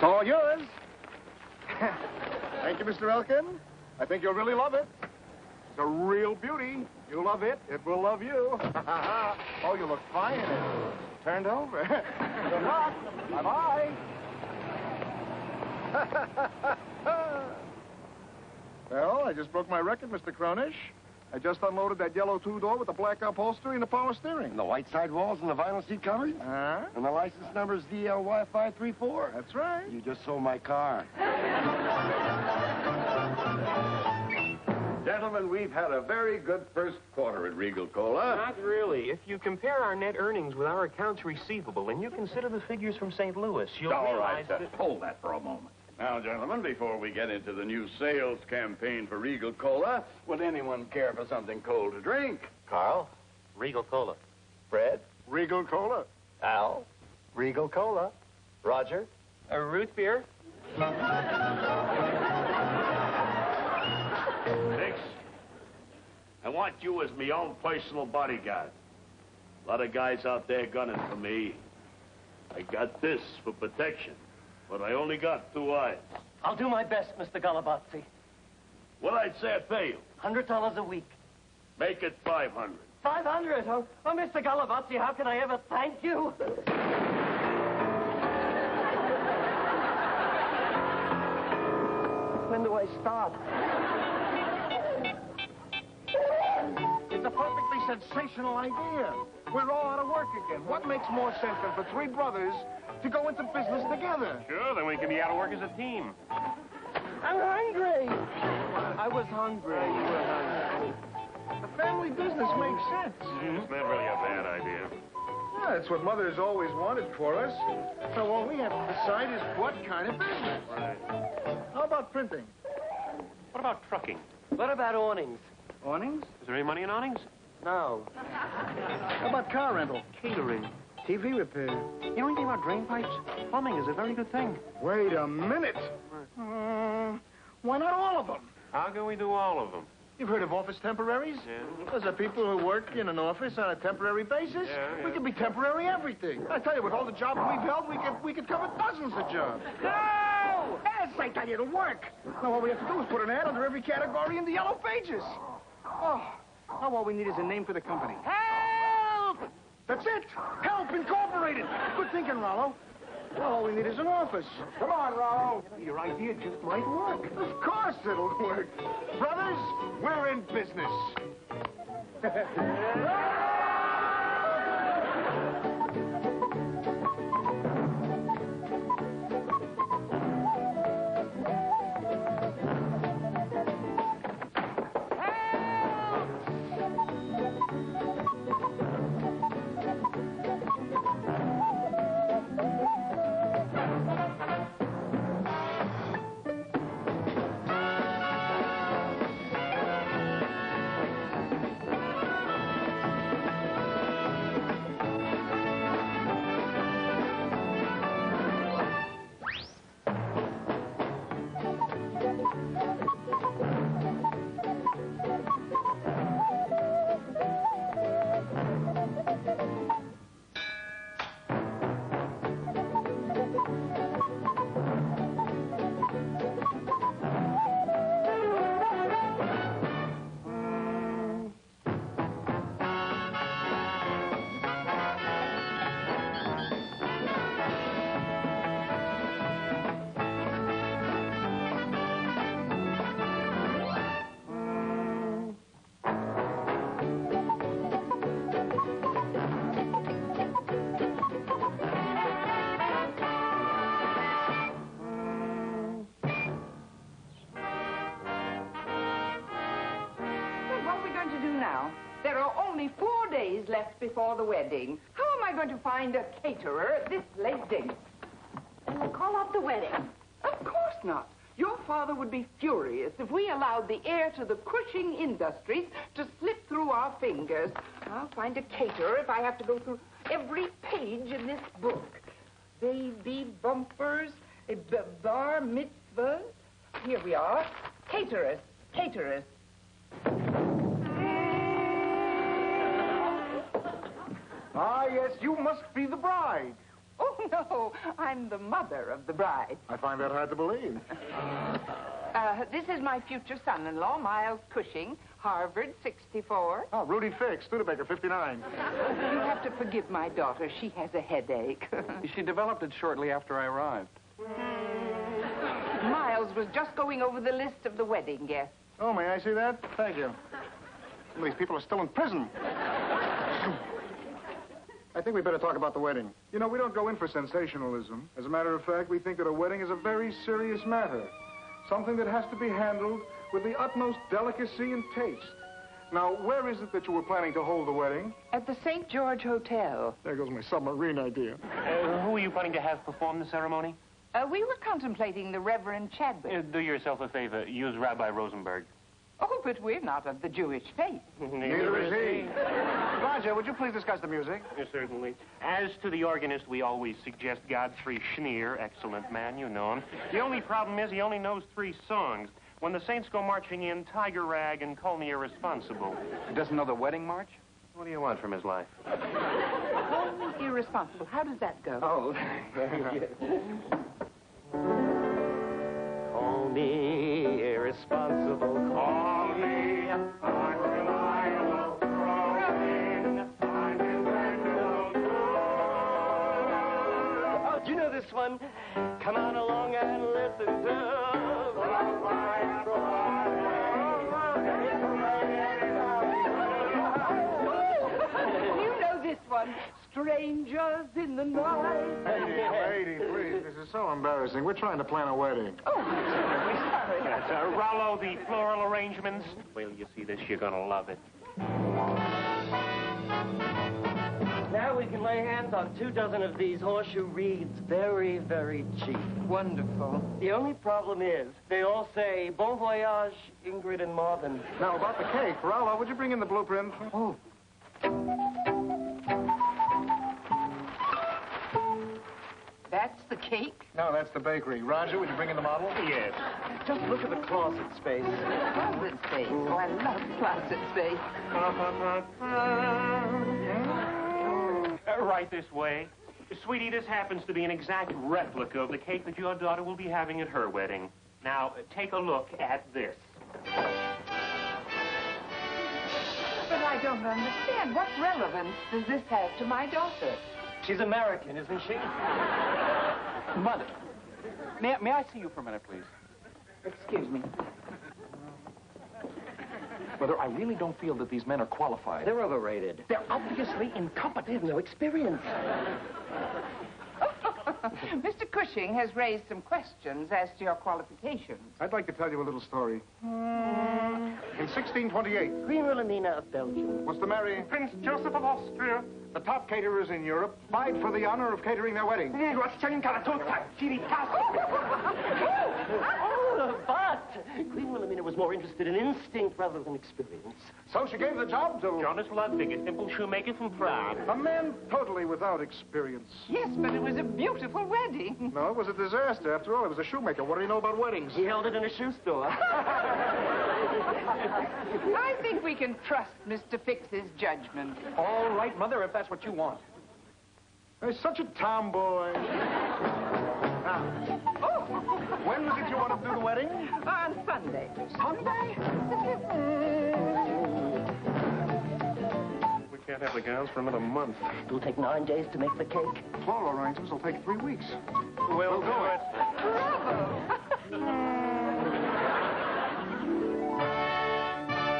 It's all yours. Thank you, Mr. Elkin. I think you'll really love it. It's a real beauty. You love it, it will love you. Oh, you look fine in it. Turned over. Good luck. Bye-bye. Well, I just broke my record, Mr. Cronish. I just unloaded that yellow two-door with the black upholstery and the power steering. And the white side walls and the vinyl seat covers? And the license number is DLY534. That's right. You just sold my car. Gentlemen, we've had a very good first quarter at Regal Cola. Not really. If you compare our net earnings with our accounts receivable and you consider the figures from St. Louis, you'll realize that... Hold that for a moment. Now, gentlemen, before we get into the new sales campaign for Regal Cola, would anyone care for something cold to drink? Carl, Regal Cola. Fred? Regal Cola. Al? Regal Cola. Roger? A root beer? Nix, I want you as my own personal bodyguard. A lot of guys out there gunning for me. I got this for protection, but I only got 2 eyes. I'll do my best, Mr. Galabazzi. Well, I'd say I pay you. $100 a week. Make it 500. 500? Oh, Mr. Galabazzi, how can I ever thank you? When do I start? It's a perfectly sensational idea. We're all out of work again. What makes more sense than for 3 brothers to go into business together? Sure, then we can be out of work as a team. I'm hungry. I was hungry. You were hungry. A family business makes sense. It's not really a bad idea. Yeah, that's what Mother's always wanted for us. So all we have to decide is what kind of business. Right. How about printing? What about trucking? What about awnings? Awnings? Is there any money in awnings? No. How about car rental? Catering. TV repair? You know anything about drain pipes? Plumbing is a very good thing. Wait a minute. Why not all of them? How can we do all of them? You've heard of office temporaries? Yeah. Those are people who work in an office on a temporary basis. Yeah. We could be temporary everything. I tell you, with all the jobs we've held, we could cover dozens of jobs. No! Yes, I tell you, it'll work. Now, all we have to do is put an ad under every category in the yellow pages. Oh, now all we need is a name for the company. Help! That's it. Help Incorporated. Good thinking, Rollo. Well, all we need is an office. Come on, Rollo. Your idea just might work. Of course it'll work. Brothers, we're in business. There are only 4 days left before the wedding. How am I going to find a caterer at this late date? And we'll call off the wedding. Of course not. Your father would be furious if we allowed the heir to the Cushing Industries to slip through our fingers. I'll find a caterer if I have to go through every page in this book. Baby bumpers, bar mitzvahs. Here we are. Caterers. Caterers. Ah, yes, you must be the bride. Oh, Oh, no. I'm the mother of the bride. I find that hard to believe. This is my future son-in-law, Miles Cushing, Harvard, 64. Oh, Rudy Fix, Studebaker, 59. You have to forgive my daughter. She has a headache. She developed it shortly after I arrived. Miles was just going over the list of the wedding guests. Oh, may I see that? Thank you. Some of these people are still in prison. I think we better talk about the wedding. You know, we don't go in for sensationalism. As a matter of fact, we think that a wedding is a very serious matter. Something that has to be handled with the utmost delicacy and taste. Now, where is it that you were planning to hold the wedding? At the St. George Hotel. There goes my submarine idea. Who are you planning to have perform the ceremony? We were contemplating the Reverend Chadwick. Do yourself a favor. Use Rabbi Rosenberg. Oh, but we're not of the Jewish faith. Neither is he. Roger, would you please discuss the music? Yes, certainly. As to the organist, we always suggest Godfrey Schneer. Excellent man, you know him. The only problem is he only knows 3 songs. When the Saints go marching in, Tiger Rag and Call Me Irresponsible. He doesn't know the wedding march? What do you want from his life? Oh, irresponsible. How does that go? Oh, Call me irresponsible, call me unreliable, roving, undependable. oh, do you know this one? Come on along and listen to... You know this one. Strangers in the night. Lady, please, this is so embarrassing. We're trying to plan a wedding. Oh, sorry. That's Rollo, the floral arrangements. Wait till you see this, you're gonna love it. Now we can lay hands on 24 of these horseshoe reeds. Very, very cheap. Wonderful. The only problem is, they all say, Bon voyage, Ingrid and Marvin. Now, about the cake, Rollo, would you bring in the blueprint? Oh. That's the cake? No, that's the bakery. Roger, would you bring in the model? Yes. Just look at the closet space. Closet space. Oh, I love closet space. Right this way. Sweetie, this happens to be an exact replica of the cake that your daughter will be having at her wedding. Now, take a look at this. But I don't understand. What relevance does this have to my daughter? She's American, isn't she? Mother, may I see you for a minute, please? Excuse me. Mother, I really don't feel that these men are qualified. They're overrated. They're obviously incompetent. They have no experience. Mr. Cushing has raised some questions as to your qualifications. I'd like to tell you a little story. In 1628, Queen Wilhelmina of Belgium. was to marry Prince Joseph of Austria. The top caterers in Europe vied for the honor of catering their wedding. Oh, but Queen Wilhelmina was more interested in instinct rather than experience. So she gave the job to Jonas Ludwig, a simple shoemaker from France. a man totally without experience. Yes, but it was a beautiful wedding. No, it was a disaster. After all, he was a shoemaker. What do you know about weddings? He held it in a shoe store. I think we can trust Mr. Fix's judgment. All right, Mother, if that's what you want. He's such a tomboy. Now, when was it you wanted to do the wedding? On Sunday. Sunday? We can't have the gowns for another month. It'll take 9 days to make the cake. Floral arrangements will take 3 weeks. We'll do it.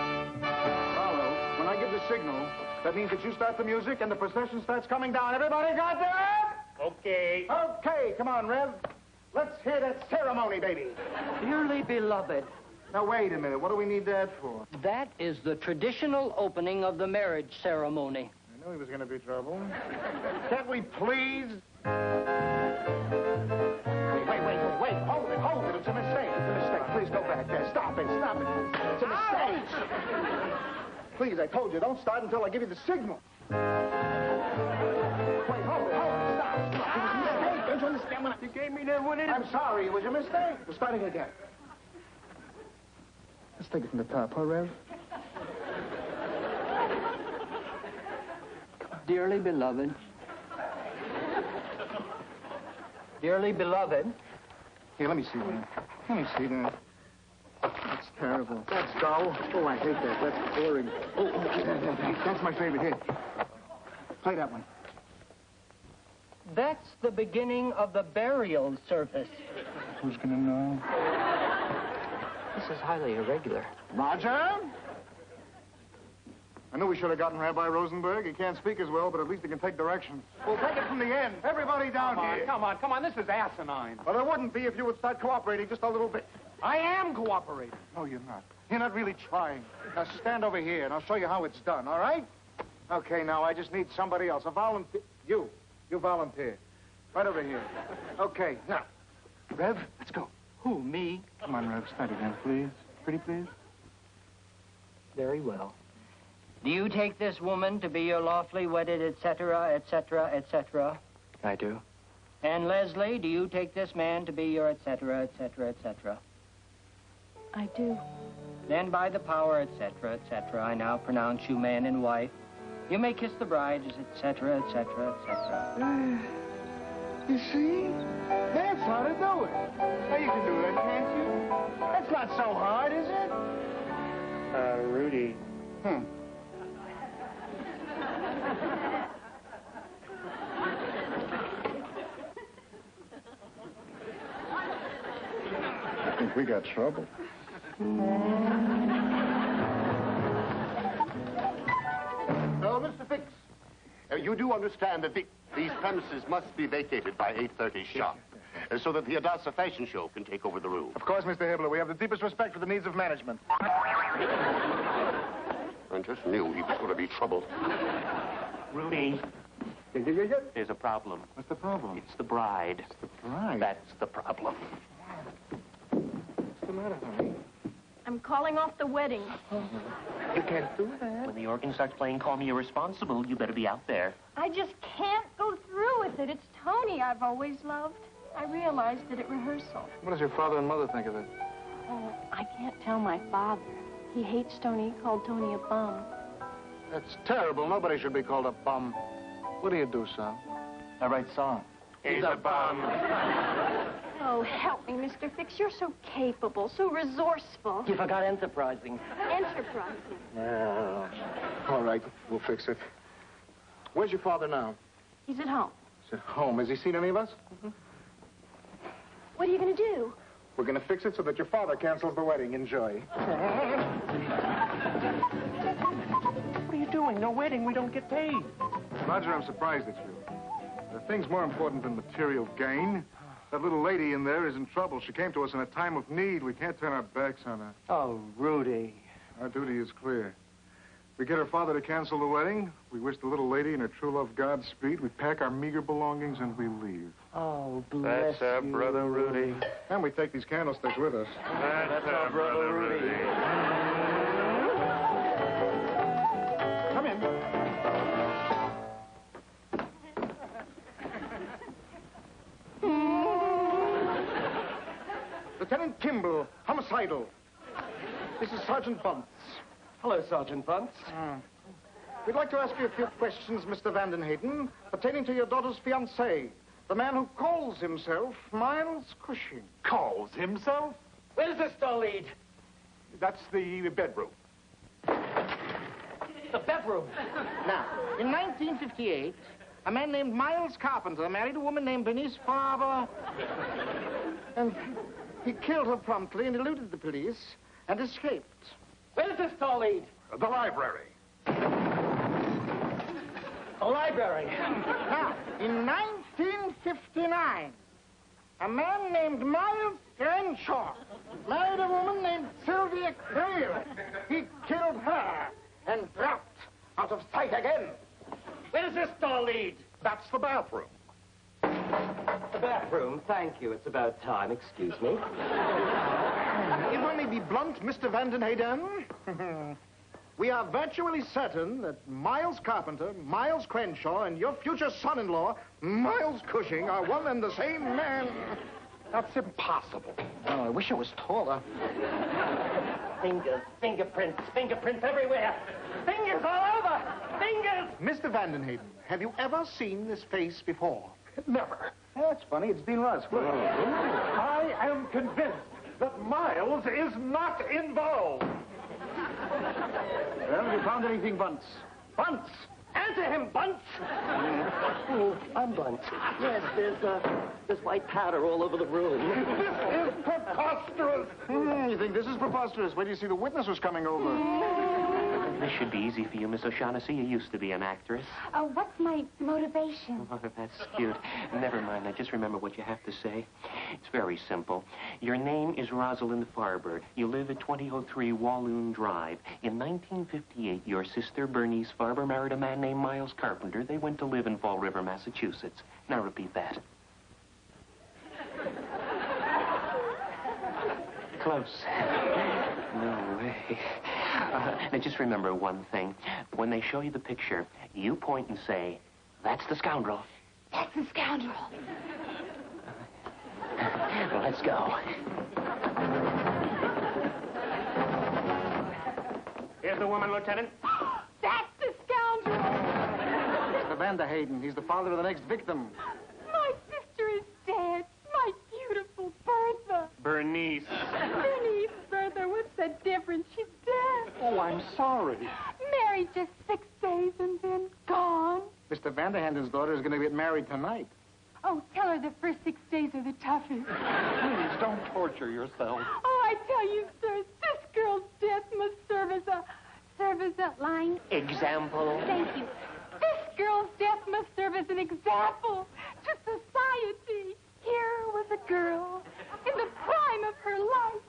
Rollo, when I give the signal, that means that you start the music and the procession starts coming down. Everybody got that? Okay. Okay, come on, Rev. Let's hear that ceremony, baby. Dearly beloved, Now, wait a minute. What do we need that for? that is the traditional opening of the marriage ceremony. I knew he was going to be trouble. Can't we please? Wait. Hold it. It's a mistake. Please go back there. Stop it. It's a mistake. Please, I told you, don't start until I give you the signal. Wait, hold it. Stop. It was a mistake. Don't you understand what You gave me that one in. I'm sorry. It was a mistake. We're starting again. Let's take it from the top, huh, Rev? Dearly beloved, Dearly beloved. Here, let me see that. Let me see that. That's terrible. That's dull. Oh, I hate that. That's boring. That's my favorite. Here. Play that one. That's the beginning of the burial service. Who's gonna know? This is highly irregular. Roger? I knew we should have gotten Rabbi Rosenberg. He can't speak as well, but at least he can take directions. We'll take it from the end. Everybody down here. Come on. This is asinine. Well, it wouldn't be if you would start cooperating just a little bit. I am cooperating. No, you're not. You're not really trying. Now, stand over here, and I'll show you how it's done, all right? Okay, now, I just need somebody else. A volunteer. You volunteer. Right over here. Okay, now, Rev, let's go. Who, me? Come on, Rev, start again, please. Pretty please. Very well. Do you take this woman to be your lawfully wedded, etc., etc., etc.? I do. And Leslie, do you take this man to be your etc., etc., etc.? I do. Then by the power, etc., etc., I now pronounce you man and wife. You may kiss the bride, etc., etc., etc. You see? That's how to do it. Now, you can do that, can't you? That's not so hard, is it? Rudy. I think we got trouble. Oh, Mr. Fix, you do understand that these premises must be vacated by 8:30 sharp, so that the Adasa Fashion Show can take over the room. Of course, Mr. Hibbler. We have the deepest respect for the needs of management. I just knew he was going to be trouble. Rudy. There's a problem. What's the problem? It's the bride. It's the bride. That's the problem. What's the matter, honey? I'm calling off the wedding. You can't do that. When the organ starts playing Call Me Irresponsible, you better be out there. I just can't go through with it. It's Tony I've always loved. I realized it at rehearsal. What does your father and mother think of it? Oh, I can't tell my father. He hates Tony. He called Tony a bum. That's terrible. Nobody should be called a bum. What do you do, son? I write songs. He's a bum. Oh, help me, Mr. Fix. You're so capable, so resourceful. You forgot enterprising. Enterprising. Yeah. All right, we'll fix it. Where's your father now? He's at home. He's at home. Has he seen any of us? What are you going to do? We're going to fix it so that your father cancels the wedding. Enjoy. What are you doing? No wedding. We don't get paid. Roger, I'm surprised at you. There are things more important than material gain. That little lady in there is in trouble. She came to us in a time of need. We can't turn our backs on her. Oh, Rudy. Our duty is clear. We get her father to cancel the wedding. We wish the little lady and her true love Godspeed. We pack our meager belongings and we leave. Oh, bless That's our you. brother Rudy. And we take these candlesticks with us. That's our brother Rudy. Come in. Lieutenant Kimball, homicidal. This is Sergeant Bunce. Hello, Sergeant Bunce. We'd like to ask you a few questions, Mr. Vandenhayden, pertaining to your daughter's fiancé, the man who calls himself Miles Cushing. Calls himself? Where's this door lead? That's the bedroom. The bedroom. Now, in 1958, a man named Miles Carpenter married a woman named Bernice Farber, and he killed her promptly and eluded the police and escaped. Where's this door lead? The library. The library. Now, in 1959, a man named Miles Crenshaw married a woman named Sylvia Creel. He killed her and dropped out of sight again. Where's this door lead? That's the bathroom. The bathroom. Thank you. It's about time. Excuse me. If I may be blunt, Mr. Vandenhayden, we are virtually certain that Miles Carpenter, Miles Crenshaw, and your future son-in-law, Miles Cushing, are one and the same man. That's impossible. Oh, I wish I was taller. Fingers, fingerprints everywhere. Fingers all over. Fingers. Mr. Vandenhayden, have you ever seen this face before? Never. That's funny. It's Dean Rusk. Look. I am convinced that Miles is not involved. Well, have you found anything, Bunce? Bunce! Answer him, Bunce! Oh, I'm Bunce. Yes, there's white powder all over the room. This is preposterous. You think this is preposterous? Wait till you see the witness who's coming over. This should be easy for you, Miss O'Shaughnessy. You used to be an actress. Oh, what's my motivation? Oh, that's cute. Never mind. Now, just remember what you have to say. It's very simple. Your name is Rosalind Farber. You live at 2003 Walloon Drive. In 1958, your sister, Bernice Farber, married a man named Miles Carpenter. They went to live in Fall River, Massachusetts. Now, repeat that. Close. No way. Now, just remember one thing. When they show you the picture, you point and say, "That's the scoundrel." That's the scoundrel. Let's go. Here's the woman, Lieutenant. That's the scoundrel. Mr. Vanderhayden. He's the father of the next victim. My sister is dead. My beautiful Bertha. Bernice. Bernice, Bertha, what's the difference? She's dead. Oh, I'm sorry. Married just 6 days and then gone. Mr. Vanderhayden's daughter is going to get married tonight. Oh, tell her the first 6 days are the toughest. Please don't torture yourself. Oh, I tell you, sir, this girl's death must serve as a line. Example. Thank you. This girl's death must serve as an example to society. Here was a girl in the prime of her life.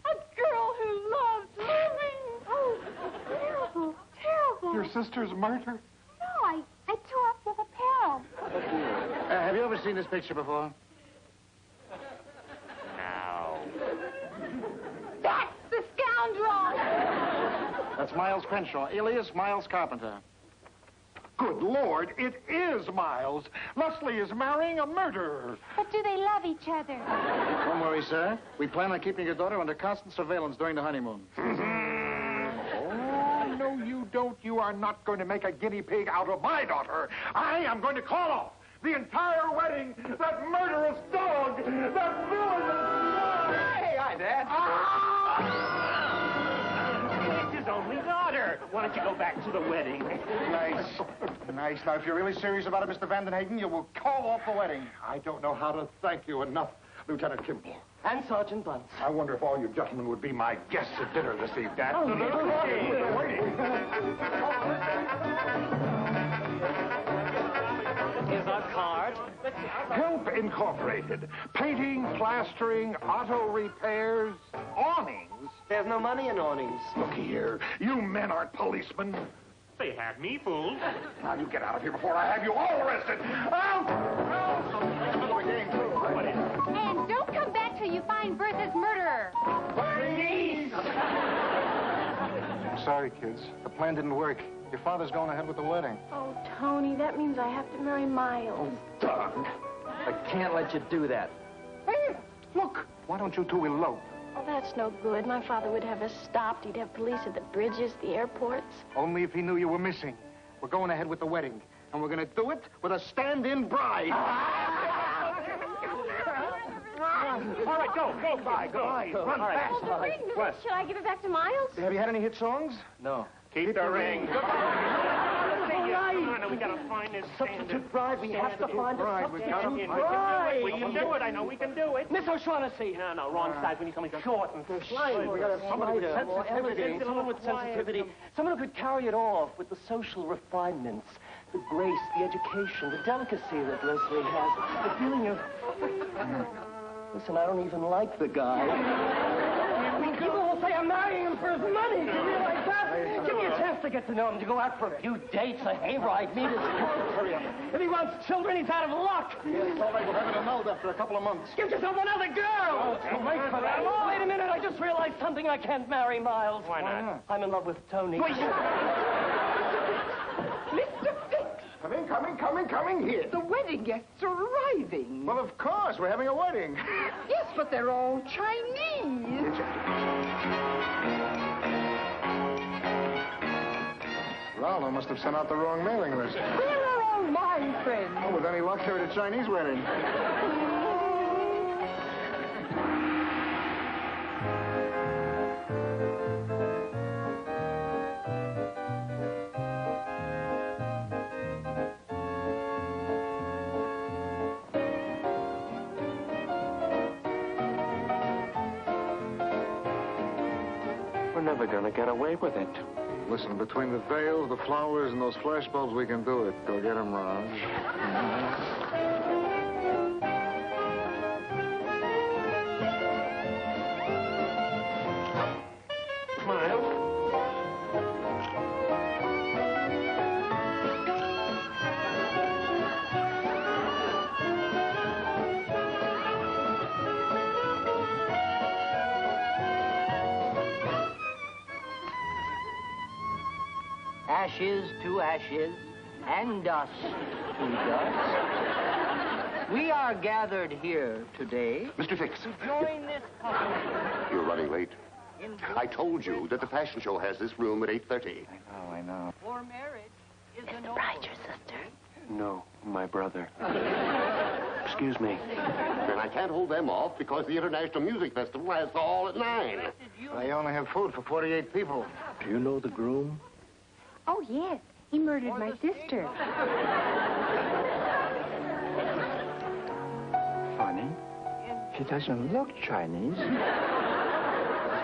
A girl who loved living. Oh, terrible, terrible. Your sister's murder? No, I tore up with a pail. Have you ever seen this picture before? Now. That's the scoundrel. That's Miles Crenshaw, alias Miles Carpenter. Good Lord, it is Miles. Leslie is marrying a murderer. But do they love each other? Don't worry, sir. We plan on keeping your daughter under constant surveillance during the honeymoon. Oh, no, you don't. You are not going to make a guinea pig out of my daughter. I am going to call off the entire wedding. That murderous dog, that villainous... Hey, hi, Dad. It's his only daughter. Why don't you go back to the wedding? Nice. Nice. Now, if you're really serious about it, Mr. Vandenhagen, you will call off the wedding. I don't know how to thank you enough, Lieutenant Kimball. And Sergeant Bunce. I wonder if all you gentlemen would be my guests at dinner this evening. Here's our card. Help Incorporated. Painting, plastering, auto repairs, awnings. There's no money in awnings. Look here. You men aren't policemen. They had me fooled. Now, you get out of here before I have you all arrested. Out! And don't come back till you find Bertha's murderer. I'm sorry, kids. The plan didn't work. Your father's going ahead with the wedding. Oh, Tony, that means I have to marry Miles. Darn. I can't let you do that. Hey, look. Why don't you two elope? Oh, that's no good. My father would have us stopped. He'd have police at the bridges, the airports. Only if he knew you were missing. We're going ahead with the wedding. And we're going to do it with a stand-in bride. All right, go, by, go. Run fast. Oh, wait a minute. What? Should I give it back to Miles? Have you had any hit songs? No. Keep the ring. Come on, we gotta find this Substitute bride. We have to find a substitute bride. We can do it. I know we can do it. Miss O'Shaughnessy. No, wrong side. We need somebody short and Right. We got somebody with sensitivity. Someone with sensitivity. Someone who could carry it off with the social refinements, the grace, the education, the delicacy that Leslie has, the feeling of... Listen, I don't even like the guy. People will say I'm marrying him for his money. You realize that? Give me a chance to get to know him, to go out for a few dates, a hayride, meet his... Hurry up. If he wants children, he's out of luck. Yes, all right. We'll have it annulled after a couple of months. Give yourself another girl. Oh, it's too late for that. Oh, wait a minute. I just realized something. I can't marry Miles. Why not? I'm in love with Tony. Mr. Fix, Coming here. the wedding guests are arriving. Well, of course. We're having a wedding. Yes, but they're all Chinese. Ronald must have sent out the wrong mailing list. Where are all my friends. Oh, with any luck, they're at a Chinese wedding. We're never gonna get away with it. Listen, between the veils, the flowers, and those flashbulbs, we can do it. Go get them, Raj. Ashes to ashes, and dust to dust. We are gathered here today Mr. Fix, to join this couple. you're running late. I told you that the fashion show has this room at 8:30. I know. For marriage is a noble. Bride, your sister. No, my brother. Excuse me. And I can't hold them off because the International Music Festival has the hall at 9. I only have food for 48 people. Do you know the groom? Oh, yes. He murdered my sister. Funny. She doesn't look Chinese. He's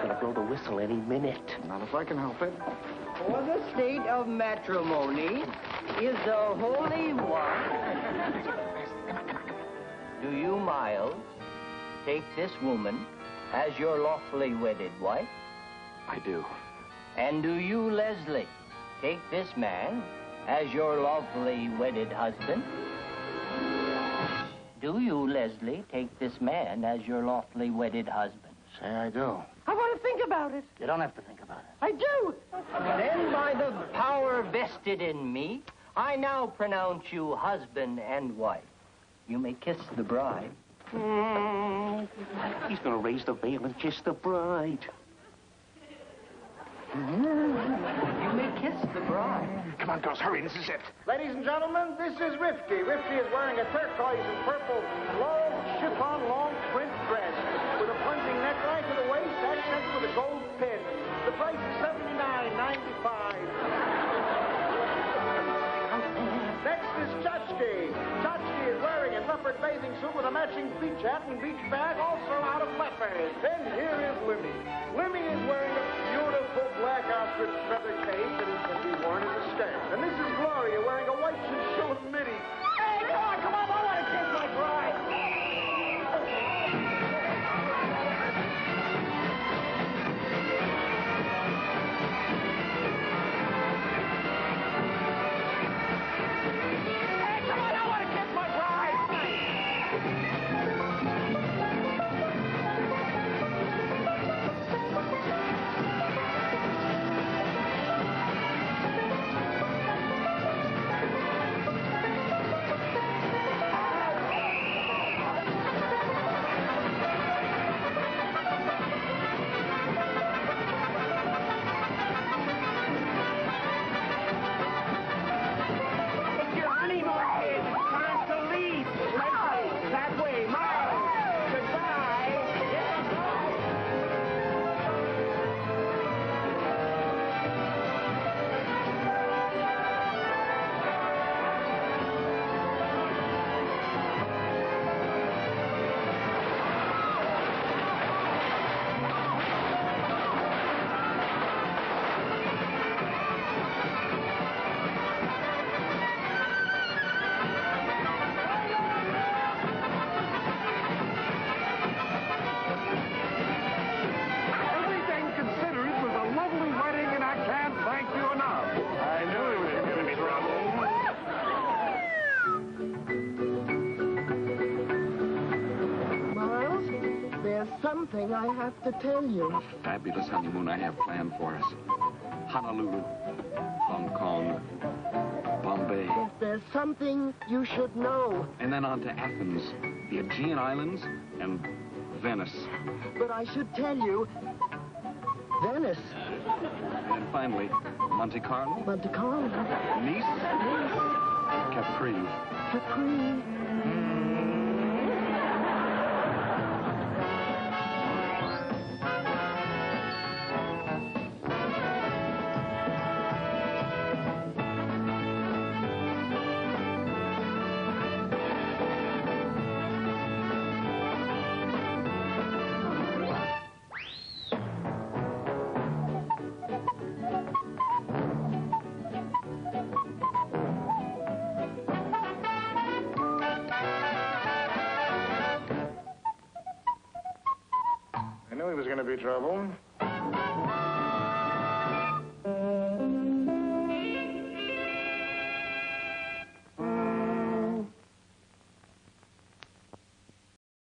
gonna blow the whistle any minute. Not if I can help it. For the state of matrimony is the holy one. Do you, Miles, take this woman as your lawfully wedded wife? I do. And do you, Leslie, take this man as your lawfully wedded husband? Do you, Leslie, take this man as your lawfully wedded husband? Say I do. I want to think about it. You don't have to think about it. I do. Then by the power vested in me, I now pronounce you husband and wife. You may kiss the bride. He's gonna raise the veil and kiss the bride. You may kiss the bride. Come on, girls, hurry. This is it. Ladies and gentlemen, this is Rifki. Rifki is wearing a turquoise and purple long chiffon long print dress with a plunging neckline to the waist, accented with a gold pin. The price is $79.95. Next is Chachki. Chachki is wearing a leopard bathing suit with a matching beach hat and beach bag, also out of flatbed. Then here is Limmy. Limmy is wearing a beautiful black ostrich feather cape that is to be worn as a skirt. And this is Gloria wearing a white chinchilla midi. Hey, come on, I want to kiss my bride. Something I have to tell you. A fabulous honeymoon I have planned for us. Honolulu, Hong Kong, Bombay. There's something you should know. And then on to Athens, the Aegean Islands, and Venice. But I should tell you, Venice. And finally, Monte Carlo. Monte Carlo. Nice. Capri. Capri. I knew he was going to be trouble.